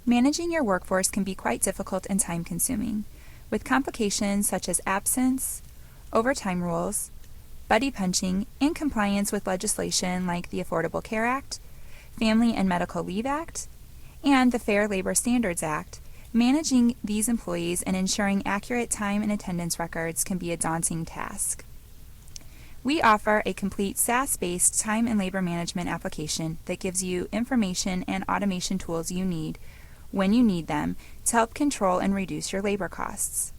Managing your workforce can be quite difficult and time-consuming, with complications such as absence, overtime rules, buddy punching, and compliance with legislation like the Affordable Care Act, Family and Medical Leave Act, and the Fair Labor Standards Act. Managing these employees and ensuring accurate time and attendance records can be a daunting task. We offer a complete SaaS-based time and labor management application that gives you information and automation tools you need when you need them to help control and reduce your labor costs.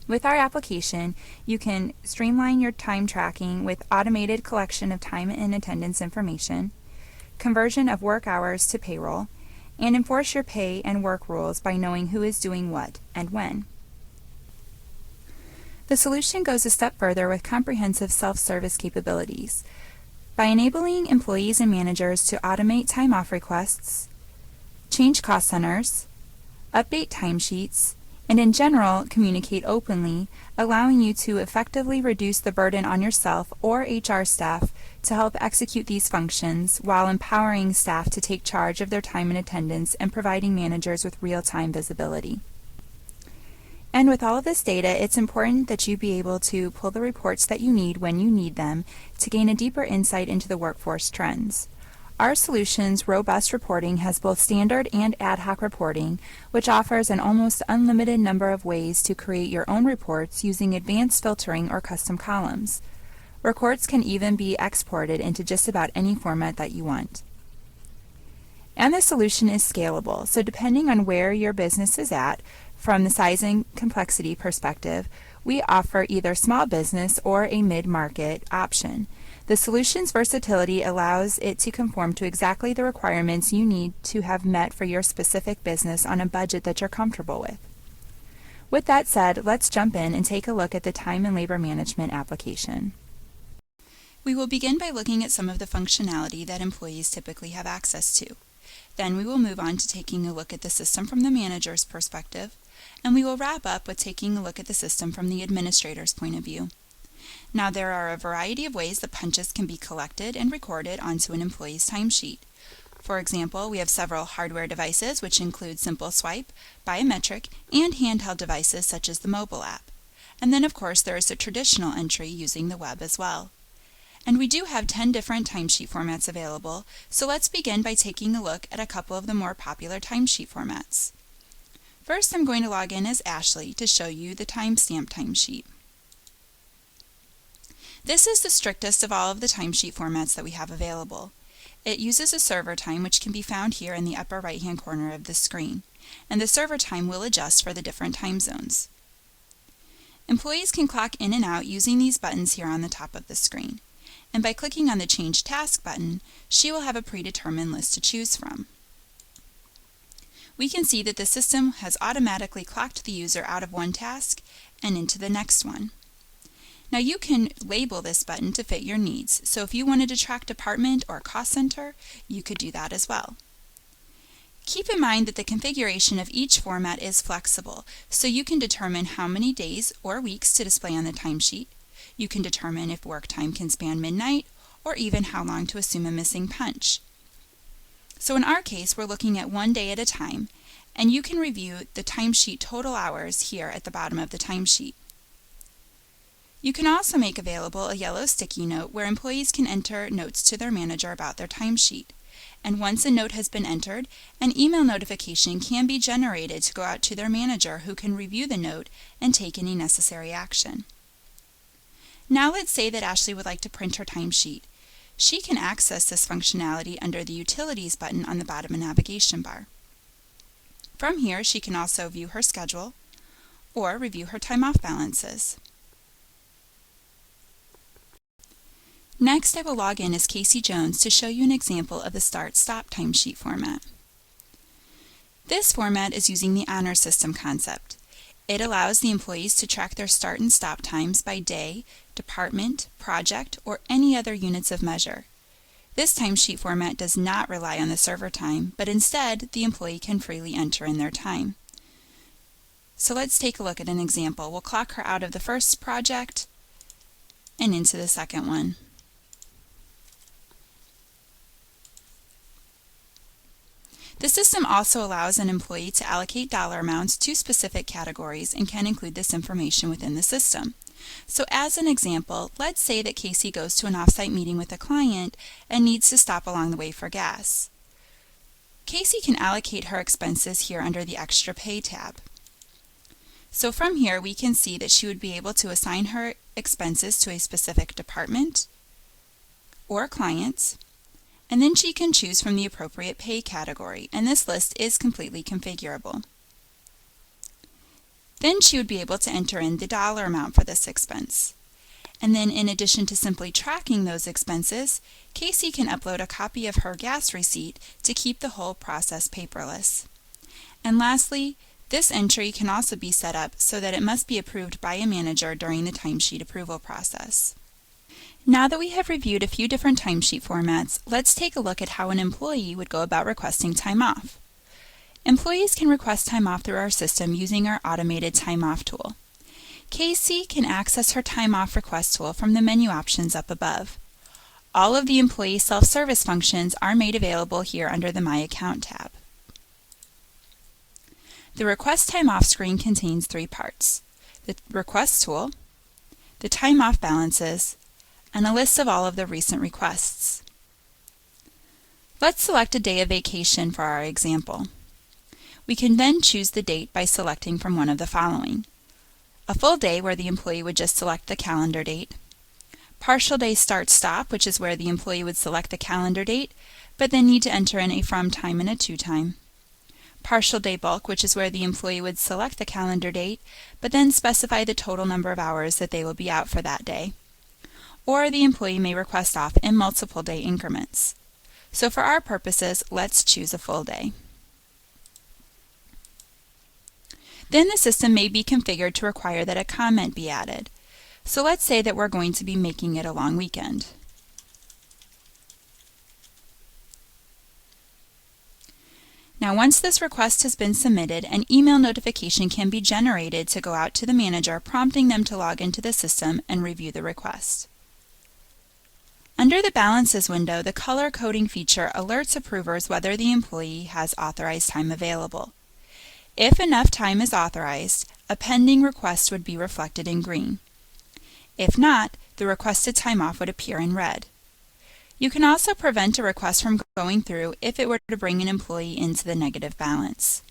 With our application, you can streamline your time tracking with automated collection of time and attendance information, conversion of work hours to payroll, and enforce your pay and work rules by knowing who is doing what and when. The solution goes a step further with comprehensive self-service capabilities. By enabling employees and managers to automate time-off requests, change cost centers, update timesheets, and in general communicate openly, allowing you to effectively reduce the burden on yourself or HR staff to help execute these functions while empowering staff to take charge of their time and attendance and providing managers with real-time visibility. And with all of this data, it's important that you be able to pull the reports that you need when you need them to gain a deeper insight into the workforce trends. Our solution's robust reporting has both standard and ad hoc reporting, which offers an almost unlimited number of ways to create your own reports using advanced filtering or custom columns. Reports can even be exported into just about any format that you want. And the solution is scalable, so depending on where your business is at, from the size and complexity perspective, we offer either small business or a mid-market option. The solution's versatility allows it to conform to exactly the requirements you need to have met for your specific business on a budget that you're comfortable with. With that said, let's jump in and take a look at the time and labor management application. We will begin by looking at some of the functionality that employees typically have access to. Then we will move on to taking a look at the system from the manager's perspective, and we will wrap up with taking a look at the system from the administrator's point of view. Now, there are a variety of ways that punches can be collected and recorded onto an employee's timesheet. For example, we have several hardware devices, which include simple swipe, biometric, and handheld devices such as the mobile app. And then, of course, there is the traditional entry using the web as well. And we do have 10 different timesheet formats available, so let's begin by taking a look at a couple of the more popular timesheet formats. First, I'm going to log in as Ashley to show you the timestamp timesheet. This is the strictest of all of the timesheet formats that we have available. It uses a server time, which can be found here in the upper right-hand corner of the screen, and the server time will adjust for the different time zones. Employees can clock in and out using these buttons here on the top of the screen, and by clicking on the Change Task button, she will have a predetermined list to choose from. We can see that the system has automatically clocked the user out of one task and into the next one. Now you can label this button to fit your needs, so if you wanted to track department or cost center, you could do that as well. Keep in mind that the configuration of each format is flexible, so you can determine how many days or weeks to display on the timesheet. You can determine if work time can span midnight, or even how long to assume a missing punch. So in our case, we're looking at 1 day at a time, and you can review the timesheet total hours here at the bottom of the timesheet. You can also make available a yellow sticky note where employees can enter notes to their manager about their timesheet. And once a note has been entered, an email notification can be generated to go out to their manager, who can review the note and take any necessary action. Now let's say that Ashley would like to print her timesheet. She can access this functionality under the Utilities button on the bottom of the navigation bar. From here, she can also view her schedule or review her time-off balances. Next, I will log in as Casey Jones to show you an example of the Start-Stop timesheet format. This format is using the honor system concept. It allows the employees to track their start and stop times by day, department, project, or any other units of measure. This timesheet format does not rely on the server time, but instead the employee can freely enter in their time. So let's take a look at an example. We'll clock her out of the first project and into the second one. The system also allows an employee to allocate dollar amounts to specific categories and can include this information within the system. So as an example, let's say that Casey goes to an off-site meeting with a client and needs to stop along the way for gas. Casey can allocate her expenses here under the Extra Pay tab. So from here we can see that she would be able to assign her expenses to a specific department or client, and then she can choose from the appropriate pay category, and this list is completely configurable. Then she would be able to enter in the dollar amount for this expense. And then in addition to simply tracking those expenses, Casey can upload a copy of her gas receipt to keep the whole process paperless. And lastly, this entry can also be set up so that it must be approved by a manager during the timesheet approval process. Now that we have reviewed a few different timesheet formats, let's take a look at how an employee would go about requesting time off. Employees can request time off through our system using our automated time off tool. Casey can access her time off request tool from the menu options up above. All of the employee self-service functions are made available here under the My Account tab. The Request Time Off screen contains three parts: the Request tool, the Time Off balances, and a list of all of the recent requests. Let's select a day of vacation for our example. We can then choose the date by selecting from one of the following: a full day, where the employee would just select the calendar date; partial day start-stop, which is where the employee would select the calendar date, but then need to enter in a from time and a to time; partial day bulk, which is where the employee would select the calendar date, but then specify the total number of hours that they will be out for that day; or the employee may request off in multiple day increments. So for our purposes, let's choose a full day. Then the system may be configured to require that a comment be added. So let's say that we're going to be making it a long weekend. Now once this request has been submitted, an email notification can be generated to go out to the manager, prompting them to log into the system and review the request. Under the Balances window, the color coding feature alerts approvers whether the employee has authorized time available. If enough time is authorized, a pending request would be reflected in green. If not, the requested time off would appear in red. You can also prevent a request from going through if it were to bring an employee into the negative balance.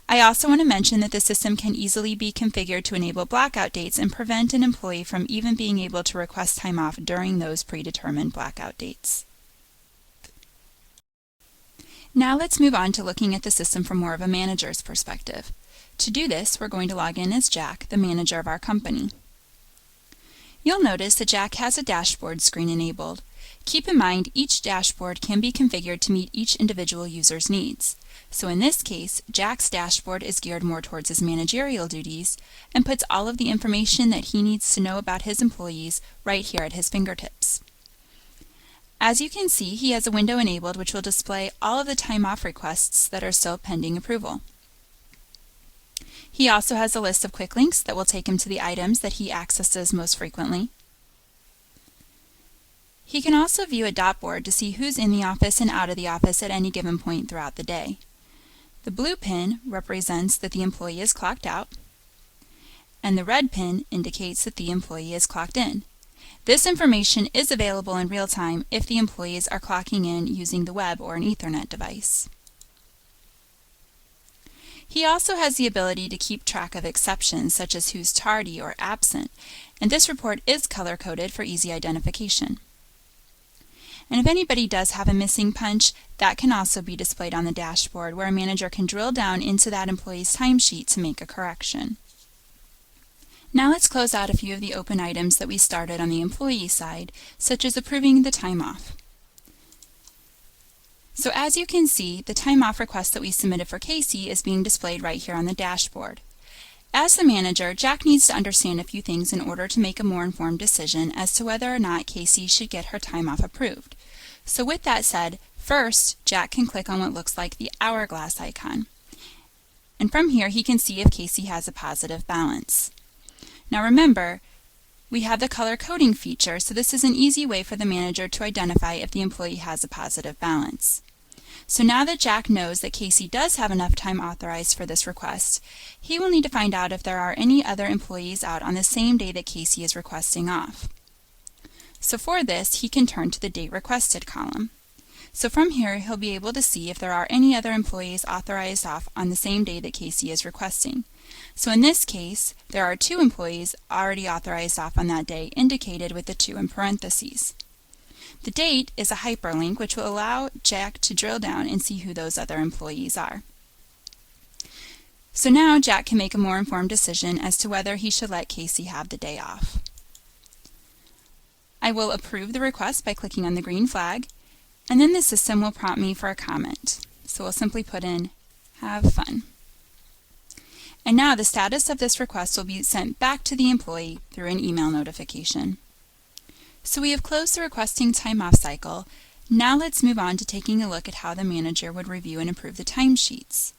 I also want to mention that the system can easily be configured to enable blackout dates and prevent an employee from even being able to request time off during those predetermined blackout dates. Now let's move on to looking at the system from more of a manager's perspective. To do this, we're going to log in as Jack, the manager of our company. You'll notice that Jack has a dashboard screen enabled. Keep in mind, each dashboard can be configured to meet each individual user's needs. So in this case, Jack's dashboard is geared more towards his managerial duties and puts all of the information that he needs to know about his employees right here at his fingertips. As you can see, he has a window enabled which will display all of the time off requests that are still pending approval. He also has a list of quick links that will take him to the items that he accesses most frequently. He can also view a dot board to see who's in the office and out of the office at any given point throughout the day. The blue pin represents that the employee is clocked out, and the red pin indicates that the employee is clocked in. This information is available in real time if the employees are clocking in using the web or an Ethernet device. He also has the ability to keep track of exceptions such as who's tardy or absent, and this report is color-coded for easy identification. And if anybody does have a missing punch, that can also be displayed on the dashboard where a manager can drill down into that employee's timesheet to make a correction. Now let's close out a few of the open items that we started on the employee side, such as approving the time off. So as you can see, the time off request that we submitted for Casey is being displayed right here on the dashboard. As the manager, Jack needs to understand a few things in order to make a more informed decision as to whether or not Casey should get her time off approved. So with that said, first, Jack can click on what looks like the hourglass icon. And from here, he can see if Casey has a positive balance. Now remember, we have the color coding feature, so this is an easy way for the manager to identify if the employee has a positive balance. So now that Jack knows that Casey does have enough time authorized for this request, he will need to find out if there are any other employees out on the same day that Casey is requesting off. So for this, he can turn to the Date Requested column. So from here, he'll be able to see if there are any other employees authorized off on the same day that Casey is requesting. So in this case, there are 2 employees already authorized off on that day, indicated with the 2 in parentheses. The date is a hyperlink which will allow Jack to drill down and see who those other employees are. So now Jack can make a more informed decision as to whether he should let Casey have the day off. I will approve the request by clicking on the green flag, and then the system will prompt me for a comment. So we'll simply put in, "Have fun." And now the status of this request will be sent back to the employee through an email notification. So we have closed the requesting time off cycle. Now let's move on to taking a look at how the manager would review and approve the timesheets.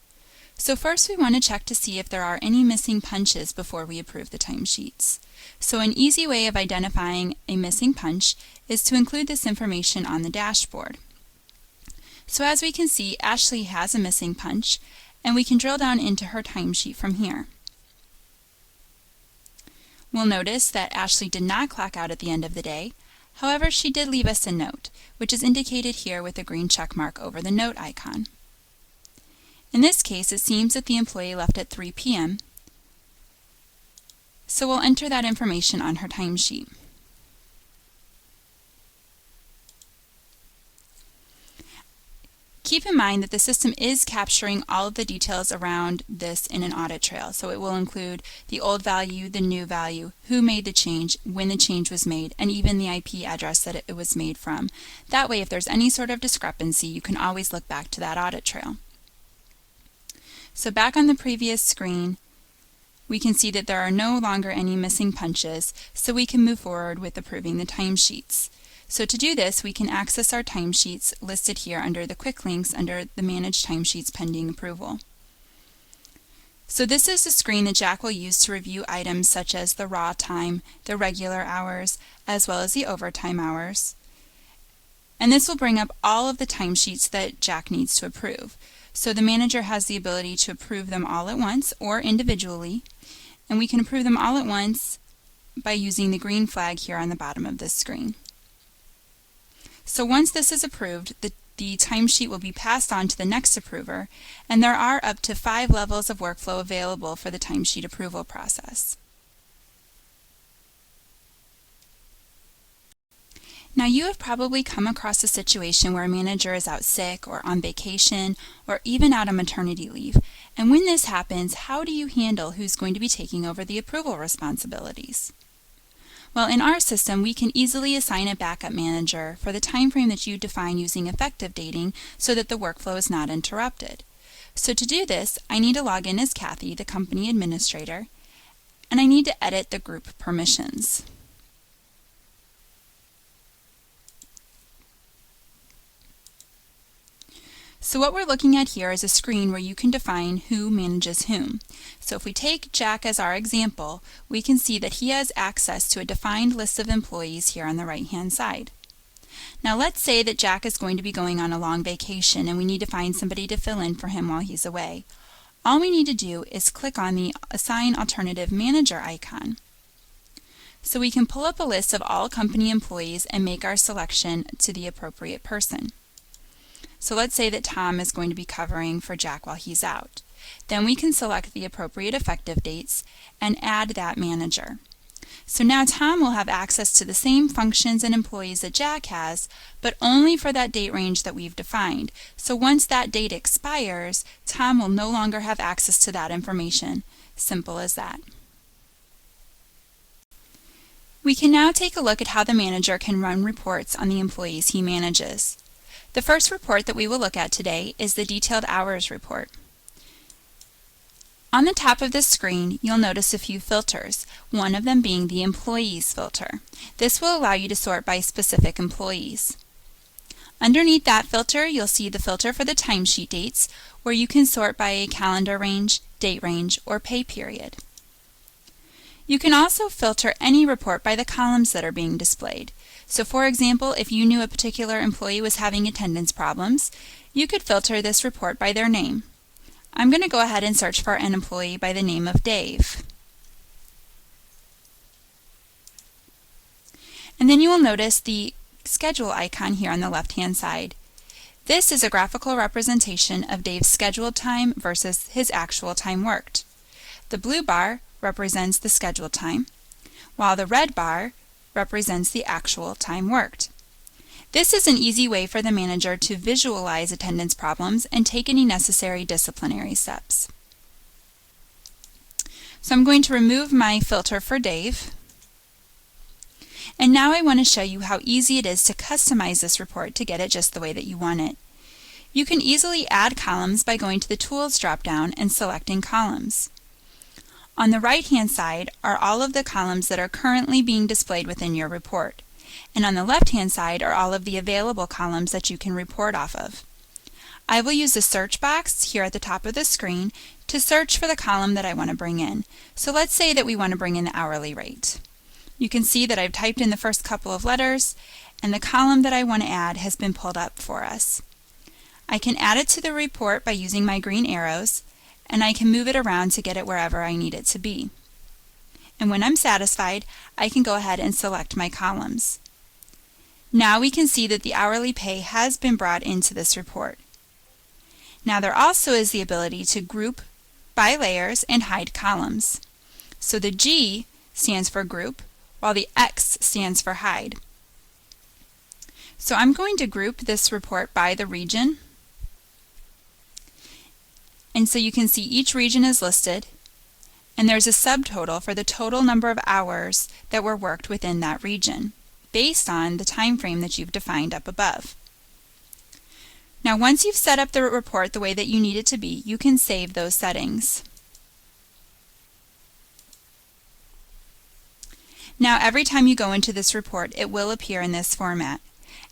So first we want to check to see if there are any missing punches before we approve the timesheets. So an easy way of identifying a missing punch is to include this information on the dashboard. So as we can see, Ashley has a missing punch, and we can drill down into her timesheet from here. We'll notice that Ashley did not clock out at the end of the day. However, she did leave us a note, which is indicated here with a green check mark over the note icon. In this case, it seems that the employee left at 3 p.m., so we'll enter that information on her timesheet. Keep in mind that the system is capturing all of the details around this in an audit trail, so it will include the old value, the new value, who made the change, when the change was made, and even the IP address that it was made from. That way, if there's any sort of discrepancy, you can always look back to that audit trail. So back on the previous screen, we can see that there are no longer any missing punches, so we can move forward with approving the timesheets. So to do this, we can access our timesheets listed here under the quick links under the Manage Timesheets pending approval. So this is the screen that Jack will use to review items such as the raw time, the regular hours, as well as the overtime hours. And this will bring up all of the timesheets that Jack needs to approve. So the manager has the ability to approve them all at once or individually, and we can approve them all at once by using the green flag here on the bottom of this screen. So once this is approved, the timesheet will be passed on to the next approver, and there are up to 5 levels of workflow available for the timesheet approval process. Now you have probably come across a situation where a manager is out sick or on vacation or even out on maternity leave. And when this happens, how do you handle who's going to be taking over the approval responsibilities? Well, in our system, we can easily assign a backup manager for the time frame that you define using effective dating so that the workflow is not interrupted. So to do this, I need to log in as Kathy, the company administrator, and I need to edit the group permissions. So what we're looking at here is a screen where you can define who manages whom. So if we take Jack as our example, we can see that he has access to a defined list of employees here on the right-hand side. Now let's say that Jack is going to be going on a long vacation and we need to find somebody to fill in for him while he's away. All we need to do is click on the Assign Alternative Manager icon. So we can pull up a list of all company employees and make our selection to the appropriate person. So let's say that Tom is going to be covering for Jack while he's out. Then we can select the appropriate effective dates and add that manager. So now Tom will have access to the same functions and employees that Jack has, but only for that date range that we've defined. So once that date expires, Tom will no longer have access to that information. Simple as that. We can now take a look at how the manager can run reports on the employees he manages. The first report that we will look at today is the Detailed Hours report. On the top of this screen, you'll notice a few filters, one of them being the Employees filter. This will allow you to sort by specific employees. Underneath that filter, you'll see the filter for the timesheet dates, where you can sort by a calendar range, date range, or pay period. You can also filter any report by the columns that are being displayed. So for example, if you knew a particular employee was having attendance problems, You could filter this report by their name. I'm going to go ahead and search for an employee by the name of Dave. And then you will notice the schedule icon here on the left-hand side. This is a graphical representation of Dave's scheduled time versus his actual time worked. The blue bar represents the scheduled time, while the red bar represents the actual time worked. This is an easy way for the manager to visualize attendance problems and take any necessary disciplinary steps. So I'm going to remove my filter for Dave. And now I want to show you how easy it is to customize this report to get it just the way that you want it. You can easily add columns by going to the Tools drop-down and selecting Columns. On the right-hand side are all of the columns that are currently being displayed within your report. And on the left-hand side are all of the available columns that you can report off of. I will use the search box here at the top of the screen to search for the column that I want to bring in. So let's say that we want to bring in the hourly rate. You can see that I've typed in the first couple of letters, and the column that I want to add has been pulled up for us. I can add it to the report by using my green arrows, and I can move it around to get it wherever I need it to be. And when I'm satisfied, I can go ahead and select my columns. Now we can see that the hourly pay has been brought into this report. Now there also is the ability to group by layers and hide columns. So the G stands for group, while the X stands for hide. So I'm going to group this report by the region. And so you can see each region is listed, and there's a subtotal for the total number of hours that were worked within that region, based on the time frame that you've defined up above. Now once you've set up the report the way that you need it to be, you can save those settings. Now every time you go into this report, it will appear in this format.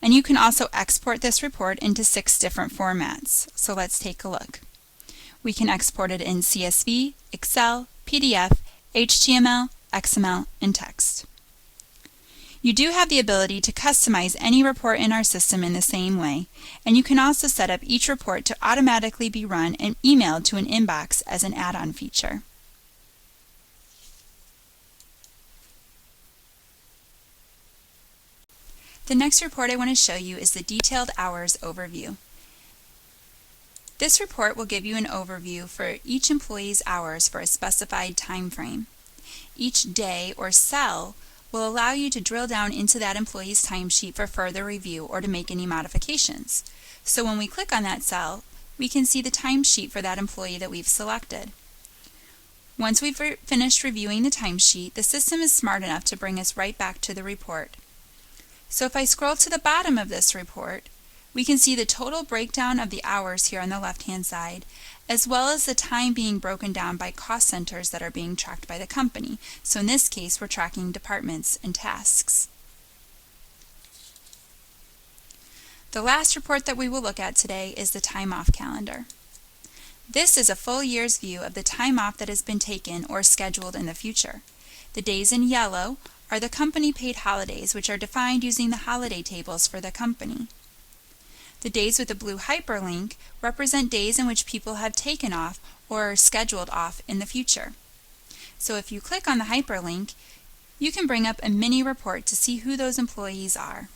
And you can also export this report into 6 different formats. So let's take a look. We can export it in CSV, Excel, PDF, HTML, XML, and text. You do have the ability to customize any report in our system in the same way, and you can also set up each report to automatically be run and emailed to an inbox as an add-on feature. The next report I want to show you is the Detailed Hours Overview. This report will give you an overview for each employee's hours for a specified time frame. Each day or cell will allow you to drill down into that employee's timesheet for further review or to make any modifications. So when we click on that cell, we can see the timesheet for that employee that we've selected. Once we've finished reviewing the timesheet, the system is smart enough to bring us right back to the report. So if I scroll to the bottom of this report, we can see the total breakdown of the hours here on the left-hand side, as well as the time being broken down by cost centers that are being tracked by the company. So in this case, we're tracking departments and tasks. The last report that we will look at today is the time off calendar. This is a full year's view of the time off that has been taken or scheduled in the future. The days in yellow are the company-paid holidays, which are defined using the holiday tables for the company. The days with the blue hyperlink represent days in which people have taken off or are scheduled off in the future. So if you click on the hyperlink, you can bring up a mini report to see who those employees are.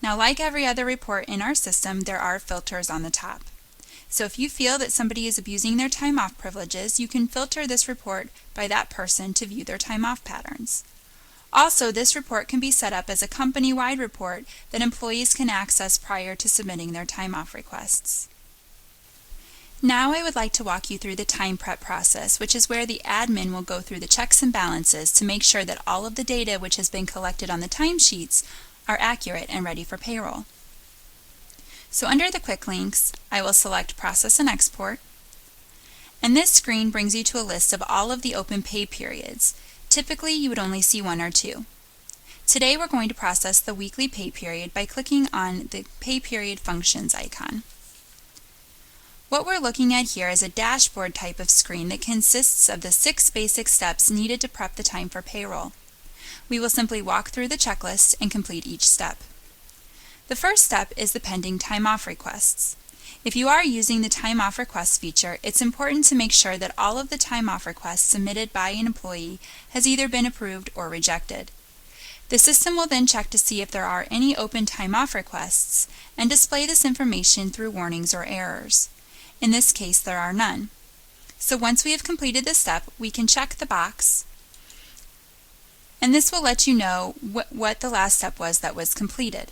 Now, like every other report in our system, there are filters on the top. So if you feel that somebody is abusing their time off privileges, you can filter this report by that person to view their time off patterns. Also, this report can be set up as a company-wide report that employees can access prior to submitting their time off requests. Now I would like to walk you through the time prep process, which is where the admin will go through the checks and balances to make sure that all of the data which has been collected on the timesheets are accurate and ready for payroll. So under the quick links, I will select Process and Export, and this screen brings you to a list of all of the open pay periods. Typically, you would only see 1 or 2. Today, we're going to process the weekly pay period by clicking on the Pay Period Functions icon. What we're looking at here is a dashboard type of screen that consists of the 6 basic steps needed to prep the time for payroll. We will simply walk through the checklist and complete each step. The first step is the pending time off requests. If you are using the time off request feature, it's important to make sure that all of the time off requests submitted by an employee has either been approved or rejected. The system will then check to see if there are any open time off requests and display this information through warnings or errors. In this case, there are none. So once we have completed this step, we can check the box, and this will let you know what the last step was that was completed.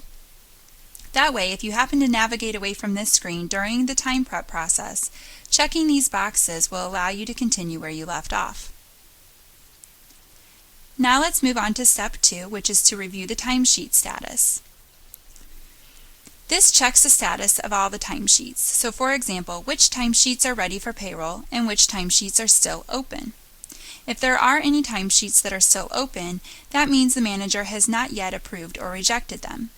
That way, if you happen to navigate away from this screen during the time prep process, checking these boxes will allow you to continue where you left off. Now let's move on to step 2, which is to review the timesheet status. This checks the status of all the timesheets. So for example, which timesheets are ready for payroll and which timesheets are still open. If there are any timesheets that are still open, that means the manager has not yet approved or rejected them.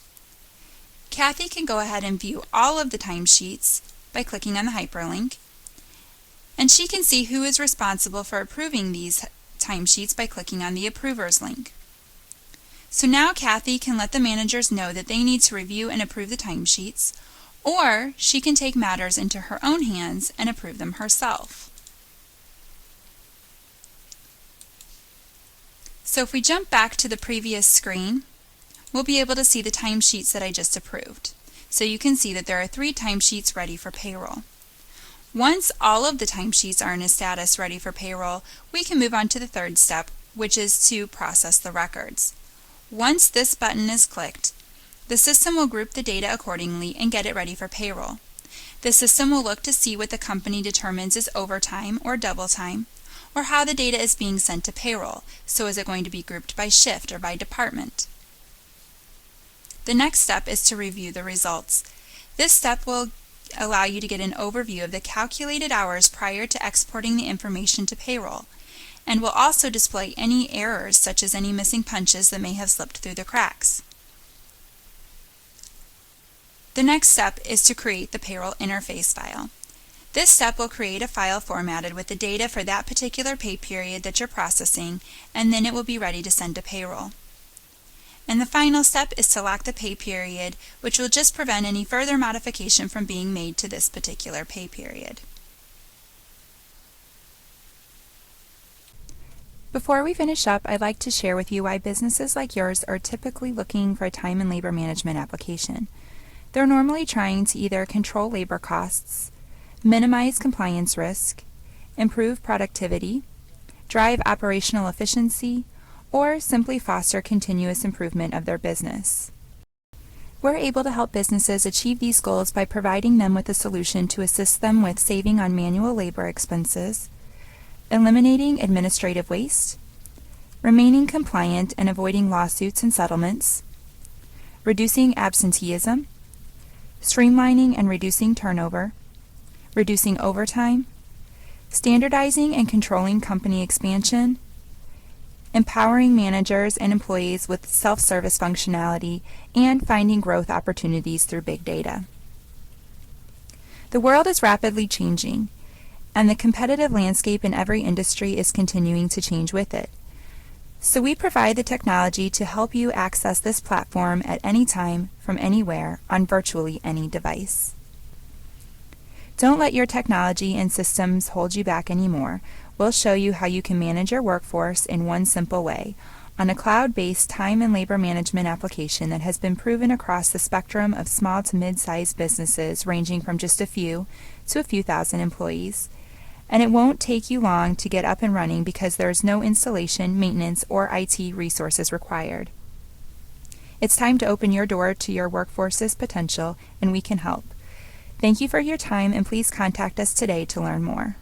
Kathy can go ahead and view all of the timesheets by clicking on the hyperlink, and she can see who is responsible for approving these timesheets by clicking on the Approvers link. So now Kathy can let the managers know that they need to review and approve the timesheets, or she can take matters into her own hands and approve them herself. So if we jump back to the previous screen, we'll be able to see the timesheets that I just approved. So you can see that there are 3 timesheets ready for payroll. Once all of the timesheets are in a status ready for payroll, we can move on to the third step, which is to process the records. Once this button is clicked, the system will group the data accordingly and get it ready for payroll. The system will look to see what the company determines is overtime or double time, or how the data is being sent to payroll. So is it going to be grouped by shift or by department? The next step is to review the results. This step will allow you to get an overview of the calculated hours prior to exporting the information to payroll, and will also display any errors such as any missing punches that may have slipped through the cracks. The next step is to create the payroll interface file. This step will create a file formatted with the data for that particular pay period that you're processing, and then it will be ready to send to payroll. And the final step is to lock the pay period, which will just prevent any further modification from being made to this particular pay period. Before we finish up, I'd like to share with you why businesses like yours are typically looking for a time and labor management application. They're normally trying to either control labor costs, minimize compliance risk, improve productivity, drive operational efficiency, or simply foster continuous improvement of their business. We're able to help businesses achieve these goals by providing them with a solution to assist them with saving on manual labor expenses, eliminating administrative waste, remaining compliant and avoiding lawsuits and settlements, reducing absenteeism, streamlining and reducing turnover, reducing overtime, standardizing and controlling company expansion, empowering managers and employees with self-service functionality, and finding growth opportunities through big data. The world is rapidly changing, and the competitive landscape in every industry is continuing to change with it. So we provide the technology to help you access this platform at any time, from anywhere, on virtually any device. Don't let your technology and systems hold you back anymore. We'll show you how you can manage your workforce in one simple way, on a cloud-based time and labor management application that has been proven across the spectrum of small to mid-sized businesses ranging from just a few to a few thousand employees. And it won't take you long to get up and running because there is no installation, maintenance, or IT resources required. It's time to open your door to your workforce's potential, and we can help. Thank you for your time, and please contact us today to learn more.